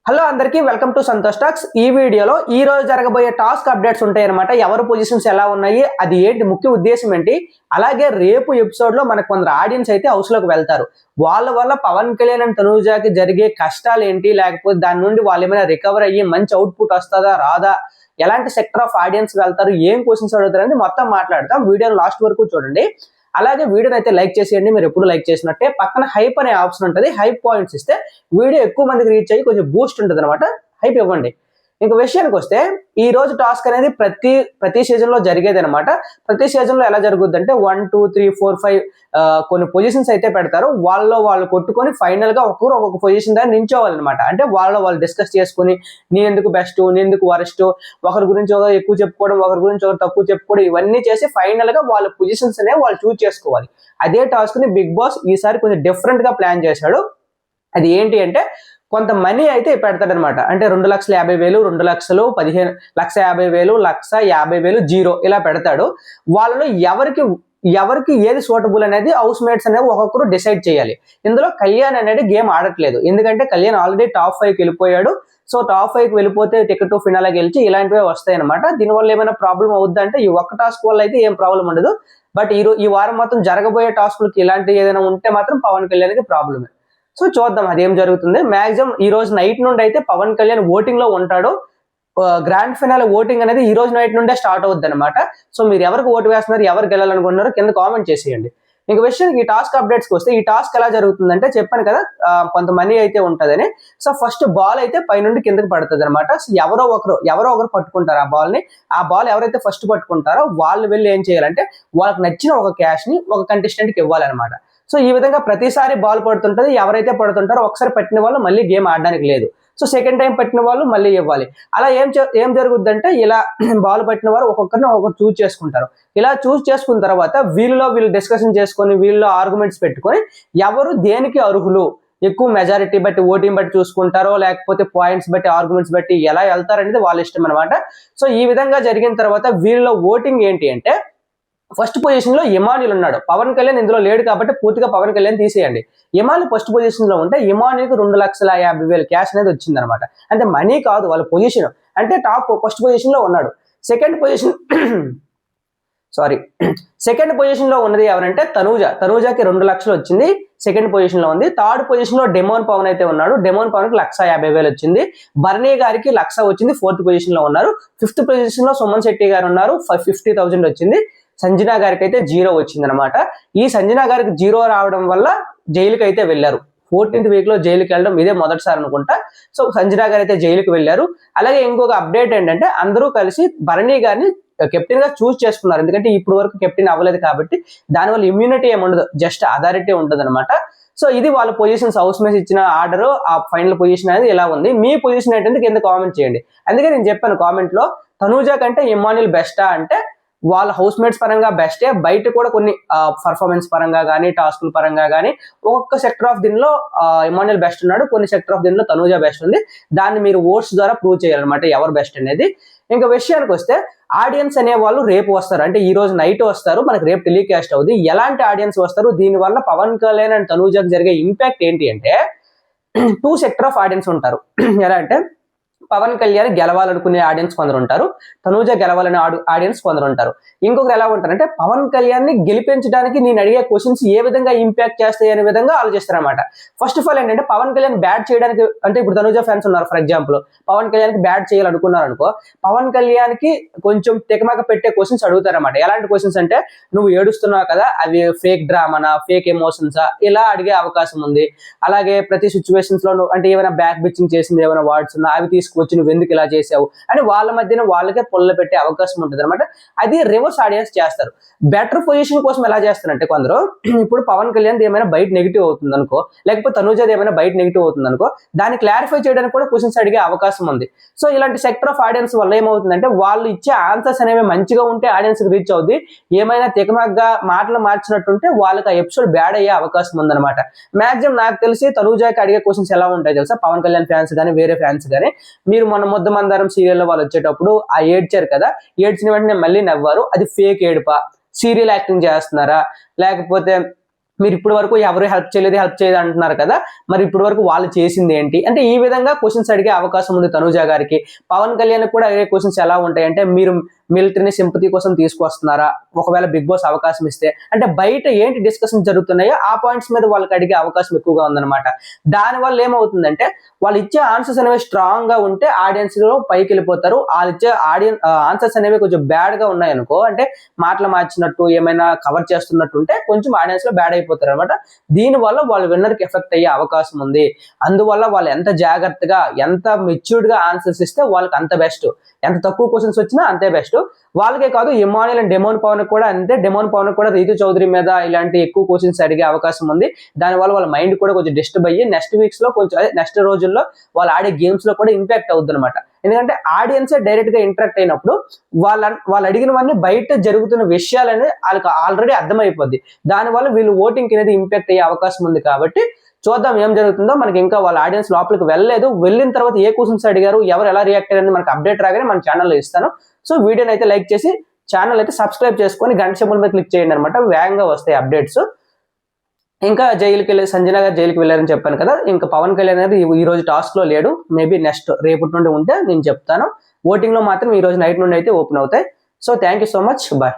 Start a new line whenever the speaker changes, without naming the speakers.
Hello అందరికీ welcome to Santosh talks. ఈ వీడియోలో ఈ రోజు జరగబోయే టాస్క్ అప్డేట్స్ ఉంటాయన్నమాట. ఎవరి పొజిషన్స్ ఎలా ఉన్నాయి, అది ఏంటి, ముఖ్య ఉద్దేశం ఏంటి, అలాగే రేపు ఎపిసోడ్ లో మనకు కొందరు ఆడియన్స్ అయితే హౌస్ లోకి వెళ్తారు. వాళ్ళ వల్ల పవన్ కళ్యాణ్ అండ్ తనూజాకి జరిగే కష్టాలు ఏంటి, లేకపోతే దాని నుండి వాళ్ళు ఏమైనా రికవర్ అయ్యి మంచి అవుట్పుట్ వస్తుందా రాదా, ఎలాంటి సెక్టర్ ఆఫ్ ఆడియన్స్ వెళ్తారు, ఏం క్వశ్చన్స్ అడుగుతారు అనేది మొత్తం మాట్లాడతాం. వీడియోని లాస్ట్ వరకు చూడండి. అలాగే వీడియోని అయితే లైక్ చేసేయండి. మీరు ఎప్పుడు లైక్ చేసినట్టే పక్కన హైప్ అనే ఆప్షన్ ఉంటుంది. హైప్ పాయింట్స్ ఇస్తే వీడియో ఎక్కువ మందికి రీచ్ అయ్యి కొంచెం బూస్ట్ ఉంటుంది అనమాట. హైప్ ఇవ్వండి. ఇంక విషయానికి వస్తే ఈ రోజు టాస్క్ అనేది ప్రతి సీజన్ లో జరిగేది అనమాట. ప్రతి సీజన్ లో ఎలా జరుగుద్ది అంటే 1, 2, 3, 4, 5 కొన్ని పొజిషన్స్ అయితే పెడతారు. వాళ్ళు కొట్టుకొని ఫైనల్ గా ఒక్కొక్క పొజిషన్ దగ్గర నించోవాలన్నమాట. అంటే వాళ్ళు డిస్కస్ చేసుకుని నీ ఎందుకు బెస్ట్, నీ ఎందుకు వరస్ట్, ఒకరి గురించి ఒకరు ఎక్కువ చెప్పుకోవడం, ఒకరి గురించి ఒకరు తక్కువ చెప్పుకోవడం, ఇవన్నీ చేసి ఫైనల్ గా వాళ్ళ పొజిషన్స్ అనేవి వాళ్ళు చూస్ చేసుకోవాలి. అదే టాస్క్ ని బిగ్ బాస్ ఈసారి కొంచెం డిఫరెంట్ గా ప్లాన్ చేశాడు. అది ఏంటి అంటే కొంత మనీ అయితే పెడతాడనమాట. అంటే 2,50,000, 2,00,000, 15,50,000, 1,50,000, 0 ఇలా పెడతాడు. వాళ్ళలో ఎవరికి ఏది సూటబుల్ అనేది హౌస్ మేట్స్ అనేవి ఒక్కొక్కరు డిసైడ్ చేయాలి. ఇందులో కళ్యాణ్ అనేది గేమ్ ఆడట్లేదు. ఎందుకంటే కళ్యాణ్ ఆల్రెడీ టాప్ 5కి వెళ్ళిపోయాడు. సో టాప్ 5కి వెళ్ళిపోతే టికెట్ ఫినాలే గెలిచి ఇలాంటివే వస్తాయి అనమాట. దీనివల్ల ఏమైనా ప్రాబ్లం అవుద్ది అంటే ఈ ఒక్క టాస్క్ వల్ల అయితే ఏం ప్రాబ్లం ఉండదు. బట్ ఈ వారం మొత్తం జరగబోయే టాస్క్లకి ఇలాంటి ఏదైనా ఉంటే మాత్రం పవన్ కళ్యాణ్కి ప్రాబ్లమే. సో చూద్దాం అదేం జరుగుతుంది. మాక్సిమం ఈ రోజు నైట్ నుండి అయితే పవన్ కళ్యాణ్ ఓటింగ్ లో ఉంటాడు. గ్రాండ్ ఫినాల్ ఓటింగ్ అనేది ఈ రోజు నైట్ నుండే స్టార్ట్ అవుద్ది అనమాట. సో మీరు ఎవరికి ఓటు వేస్తున్నారు, ఎవరు గెలాలనుకుంటున్నారో కింద కామెంట్ చేసేయండి. ఇంక విషయం ఈ టాస్క్ అప్డేట్స్కి వస్తే ఈ టాస్క్ ఎలా జరుగుతుందంటే చెప్పాను కదా, కొంత మనీ అయితే ఉంటుందని. సో ఫస్ట్ బాల్ అయితే పైనుండి కిందకి పడుతుంది అనమాట. సో ఎవరో ఒకరు పట్టుకుంటారు ఆ బాల్ ని. ఆ బాల్ ఎవరైతే ఫస్ట్ పట్టుకుంటారో వాళ్ళు వెళ్ళి ఏం చేయాలంటే వాళ్ళకి నచ్చిన ఒక క్యాష్ ని ఒక కంటెస్టెంట్ కి ఇవ్వాలన్నమాట. సో ఈ విధంగా ప్రతిసారి బాల్ పడుతుంటది. ఎవరైతే పడుతుంటారో ఒకసారి పట్టిన వాళ్ళు మళ్ళీ గేమ్ ఆడడానికి లేదు. సో సెకండ్ టైం పట్టిన వాళ్ళు మళ్ళీ ఇవ్వాలి. అలా ఏం జరుగుద్ది అంటే ఇలా బాల్ పట్టిన వారు ఒక్కొక్కరిని ఒక్కొక్కరు చూస్ చేసుకుంటారు. ఇలా చూస్ చేసుకున్న తర్వాత వీళ్ళు డిస్కషన్ చేసుకొని వీళ్ళు ఆర్గ్యుమెంట్స్ పెట్టుకొని ఎవరు దేనికి అర్హులు, ఎక్కువ మెజారిటీ బట్టి ఓటింగ్ బట్టి చూసుకుంటారో లేకపోతే పాయింట్స్ బట్టి ఆర్గ్యుమెంట్స్ బట్టి ఎలా వెళ్తారనేది వాళ్ళ ఇష్టం అనమాట. సో ఈ విధంగా జరిగిన తర్వాత వీళ్ళ ఓటింగ్ ఏంటి అంటే ఫస్ట్ పొజిషన్ లో ఇమాన్యుల్ ఉన్నాడు. పవన్ కళ్యాణ్ ఇందులో లేడు కాబట్టి పూర్తిగా పవన్ కళ్యాణ్ తీసేయండి. ఇమాన్యుల్ ఫస్ట్ పొజిషన్ లో ఉంటే ఇమాన్యుల్కి 2,50,000 క్యాష్ అనేది వచ్చింది అనమాట. అంటే మనీ కాదు, వాళ్ళ పొజిషన్. అంటే ఫస్ట్ పొజిషన్ లో ఉన్నాడు. సెకండ్ పొజిషన్ లో ఉన్నది ఎవరంటే తనూజాకి 2,00,000 వచ్చింది, సెకండ్ పొజిషన్ లో ఉంది. థర్డ్ పొజిషన్ లో డెమోన్ పవన్ అయితే ఉన్నాడు. డెమోన్ పవన్ కి 1,50,000 వచ్చింది. బర్నీ గారికి 1,00,000 వచ్చింది, ఫోర్త్ పొజిషన్ లో ఉన్నారు. ఫిఫ్త్ పొజిషన్ లో సుమన్ శెట్టి గారు ఉన్నారు, 50,000 వచ్చింది. సంజనా గారికి అయితే 0 వచ్చింది అనమాట. ఈ సంజనా గారికి 0 రావడం వల్ల జైలుకి అయితే వెళ్ళారు. 14th వీక్ లో జైలుకి వెళ్ళడం ఇదే మొదటిసారి అనుకుంటా. సో సంజనా గారు అయితే జైలుకి వెళ్ళారు. అలాగే ఇంకొక అప్డేట్ ఏంటంటే అందరూ కలిసి భరణి గారిని కెప్టెన్ గా చూస్ చేసుకున్నారు. ఎందుకంటే ఇప్పుడు వరకు కెప్టెన్ అవ్వలేదు కాబట్టి దానివల్ల ఇమ్యూనిటీ ఏమి ఉండదు, జస్ట్ అథారిటీ ఉంటుంది అనమాట. సో ఇది వాళ్ళ పొజిషన్స్, హౌస్ మేట్స్ ఇచ్చిన ఆర్డర్. ఆ ఫైనల్ పొజిషన్ అనేది ఎలా ఉంది, మీ పొజిషన్ ఏంటంటే కింద కామెంట్ చేయండి. అందుకే నేను చెప్పాను కామెంట్ లో తనూజా కంటే ఇమాన్యుల్ బెస్టా అంటే వాళ్ళ హౌస్ మేట్స్ పరంగా బెస్టే. బయట కూడా కొన్ని పర్ఫార్మెన్స్ పరంగా కానీ టాస్కుల పరంగా కానీ ఒక్కొక్క సెక్టర్ ఆఫ్ దీనిలో ఇమాన్యుల్ బెస్ట్ ఉన్నాడు, కొన్ని సెక్టర్ ఆఫ్ దీనిలో తనూజా బెస్ట్ ఉంది. దాన్ని మీరు ఓట్స్ ద్వారా ప్రూవ్ చేయాలన్నమాట ఎవరు బెస్ట్ అనేది. ఇంకా విషయానికి వస్తే ఆడియన్స్ అనే వాళ్ళు రేపు వస్తారు, అంటే ఈ రోజు నైట్ వస్తారు, మనకి రేపు టెలికాస్ట్ అవుతుంది. ఎలాంటి ఆడియన్స్ వస్తారు, దీనివల్ల పవన్ కళ్యాణ్ అండ్ తనూజాకి జరిగే ఇంపాక్ట్ ఏంటి అంటే 2 సెక్టర్ ఆఫ్ ఆడియన్స్ ఉంటారు. ఎలా అంటే పవన్ కళ్యాణ్ గెలవాలనుకునే ఆడియన్స్ కొందరు ఉంటారు, తనూజ గెలవాలనే ఆడియన్స్ కొందరు ఉంటారు. ఇంకొకరు ఎలా ఉంటారంటే పవన్ కళ్యాణ్ ని గెలిపించడానికి నేను అడిగే క్వశ్చన్స్ ఏ విధంగా ఇంపాక్ట్ చేస్తాయి అనే విధంగా ఆలోచిస్తారనమాట. ఫస్ట్ ఆఫ్ ఆల్ ఏంటంటే పవన్ కళ్యాణ్ బ్యాట్ చేయడానికి, అంటే ఇప్పుడు తనూజ ఫ్యాన్స్ ఉన్నారు ఫర్ ఎగ్జాంపుల్, పవన్ కళ్యాణ్ కి బ్యాట్ చేయాలనుకున్నారు అనుకో, పవన్ కళ్యాణ్ కి కొంచెం తెకమక పెట్టే క్వశ్చన్స్ అడుగుతారన్నమాట. ఎలాంటి క్వశ్చన్స్ అంటే నువ్వు ఏడుస్తున్నావు కదా, అవి ఫేక్ డ్రామానా, ఫేక్ ఎమోషన్సా, ఇలా అడిగే అవకాశం ఉంది. అలాగే ప్రతి సిచ్యువేషన్స్ లో అంటే ఏమైనా బ్యాక్ బిచ్చింగ్ చేసింది, ఏమైనా వర్డ్స్ ఉన్నా అవి తీసుకొచ్చి నువ్వు ఎందుకు ఇలా చేసావు అని వాళ్ళ మధ్యన వాళ్ళకే పొల్ల పెట్టే అవకాశం ఉంటుంది అనమాట. అది రివర్స్ ఆడియన్స్ చేస్తారు. బెటర్ పొజిషన్ కోసం ఎలా చేస్తారంటే కొందరు, ఇప్పుడు పవన్ కళ్యాణ్ ఏమైనా బయట నెగిటివ్ అవుతుంది అనుకో, లేకపోతే తనూజాది ఏమైనా బయట నెగిటివ్ అవుతుంది అనుకో, దాన్ని క్లారిఫై చేయడానికి కూడా క్వశ్చన్స్ అడిగే అవకాశం ఉంది. సో ఇలాంటి సెక్టర్ ఆఫ్ ఆడియన్స్ వల్ల ఏమవుతుందంటే వాళ్ళు ఇచ్చే ఆన్సర్స్ అనేవి మంచిగా ఉంటే ఆడియన్స్ కి రీచ్ అవుతుంది. ఏమైనా తెగమగ్గా మాటలు మార్చినట్టుంటే వాళ్ళకి ఆ ఎపిసోడ్ బ్యాడ్ అయ్యే అవకాశం ఉందన్నమాట. మాక్సిమం నాకు తెలిసి తనూజాకి అడిగే క్వశ్చన్స్ ఎలా ఉంటాయి తెలుసా, పవన్ కళ్యాణ్ ఫ్యాన్స్ కానీ వేరే ఫ్యాన్స్ కానీ, మీరు మొన్న ముద్దమందారం సీరియల్లో వాళ్ళు వచ్చేటప్పుడు ఆ ఏడ్చారు కదా, ఏడ్చిన వెంటనే మళ్ళీ నవ్వారు, అది ఫేక్ ఏడుపా, సీరియల్ యాక్టింగ్ చేస్తున్నారా, లేకపోతే మీరు ఇప్పటి వరకు ఎవరు హెల్ప్ చేయలేదు అంటున్నారు కదా, మరి ఇప్పటి వరకు వాళ్ళు చేసింది ఏంటి అంటే ఈ విధంగా క్వశ్చన్స్ అడిగే అవకాశం ఉంది తనుజ గారికి. పవన్ కళ్యాణ్ కూడా అడిగే క్వశ్చన్స్ ఎలా ఉంటాయంటే, మీరు మిలిటరీని సింపతి కోసం తీసుకొస్తున్నారా, ఒకవేళ బిగ్ బాస్ అవకాశం ఇస్తే అంటే బయట ఏంటి డిస్కషన్ జరుగుతున్నాయో ఆ పాయింట్స్ మీద వాళ్ళకి అడిగే అవకాశం ఎక్కువగా ఉందన్నమాట. దానివల్ల ఏమవుతుందంటే వాళ్ళు ఇచ్చే ఆన్సర్స్ అనేవి స్ట్రాంగ్ గా ఉంటే ఆడియన్స్ లో పైకి వెళ్ళిపోతారు. వాళ్ళు ఇచ్చే ఆన్సర్స్ అనేవి కొంచెం బ్యాడ్ గా ఉన్నాయనుకో, అంటే మాటలు మార్చినట్టు ఏమైనా కవర్ చేస్తున్నట్టు ఉంటే కొంచెం ఆడియన్స్ లో బ్యాడ్ అయిపోతారు అనమాట. దీనివల్ల వాళ్ళు విన్నర్ కి ఎఫెక్ట్ అయ్యే అవకాశం ఉంది. అందువల్ల వాళ్ళు ఎంత జాగ్రత్తగా ఎంత మెచ్యూర్డ్ గా ఆన్సర్స్ ఇస్తే వాళ్ళకి అంత బెస్ట్. ఎంత తక్కువ క్వశ్చన్స్ వచ్చినా అంతే బెస్ట్. వాళ్ళకే కాదు ఇమాన్యుల్ అండ్ డెమోన్ పవన్ కూడా అంతే. డెమోన్ పవన్ కూడా రీతు చౌదరి మీద ఇలాంటి ఎక్కువ క్వశ్చన్స్ అడిగే అవకాశం ఉంది. దానివల్ల వాళ్ళ మైండ్ కూడా కొంచెం డిస్టర్బ్ అయ్యి నెక్స్ట్ వీక్స్ లో కొంచెం నెక్స్ట్ రోజుల్లో వాళ్ళు ఆడే గేమ్స్ లో కూడా ఇంపాక్ట్ అవుతుంది అనమాట. ఎందుకంటే ఆడియన్స్ డైరెక్ట్ గా ఇంటరాక్ట్ అయినప్పుడు వాళ్ళు అడిగినవన్నీ బయట జరుగుతున్న విషయాలనేది వాళ్ళకి ఆల్రెడీ అర్థమైపోద్ది. దానివల్ల వీళ్ళు ఓటింగ్ అనేది ఇంపాక్ట్ అయ్యే అవకాశం ఉంది. కాబట్టి చూద్దాం ఏం జరుగుతుందో. మనకి ఇంకా వాళ్ళ ఆడియన్స్ లోపలికి వెళ్ళలేదు. వెళ్ళిన తర్వాత ఏ క్వశ్చన్స్ అడిగారు, ఎవరు ఎలా రియాక్ట్ అయ్యారని మనకి అప్డేట్ రాగానే మన ఛానల్లో ఇస్తాను. సో వీడియోని అయితే లైక్ చేసి ఛానల్ అయితే సబ్స్క్రైబ్ చేసుకొని గంట సింబల్ మీద క్లిక్ చేయండి అనమాట. వేగంగా వస్తాయి అప్డేట్స్. ఇంకా జైలుకి వెళ్ళి సంజన గారు జైలుకి వెళ్ళారని చెప్పాను కదా, ఇంకా పవన్ కళ్యాణ్ అనేది ఈ రోజు టాస్క్ లో లేడు. మేబీ నెక్స్ట్ రేపటి నుండి ఉంటే నేను చెప్తాను. ఓటింగ్ లో మాత్రం ఈ రోజు నైట్ నుండి అయితే ఓపెన్ అవుతాయి. So thank you so much, bye.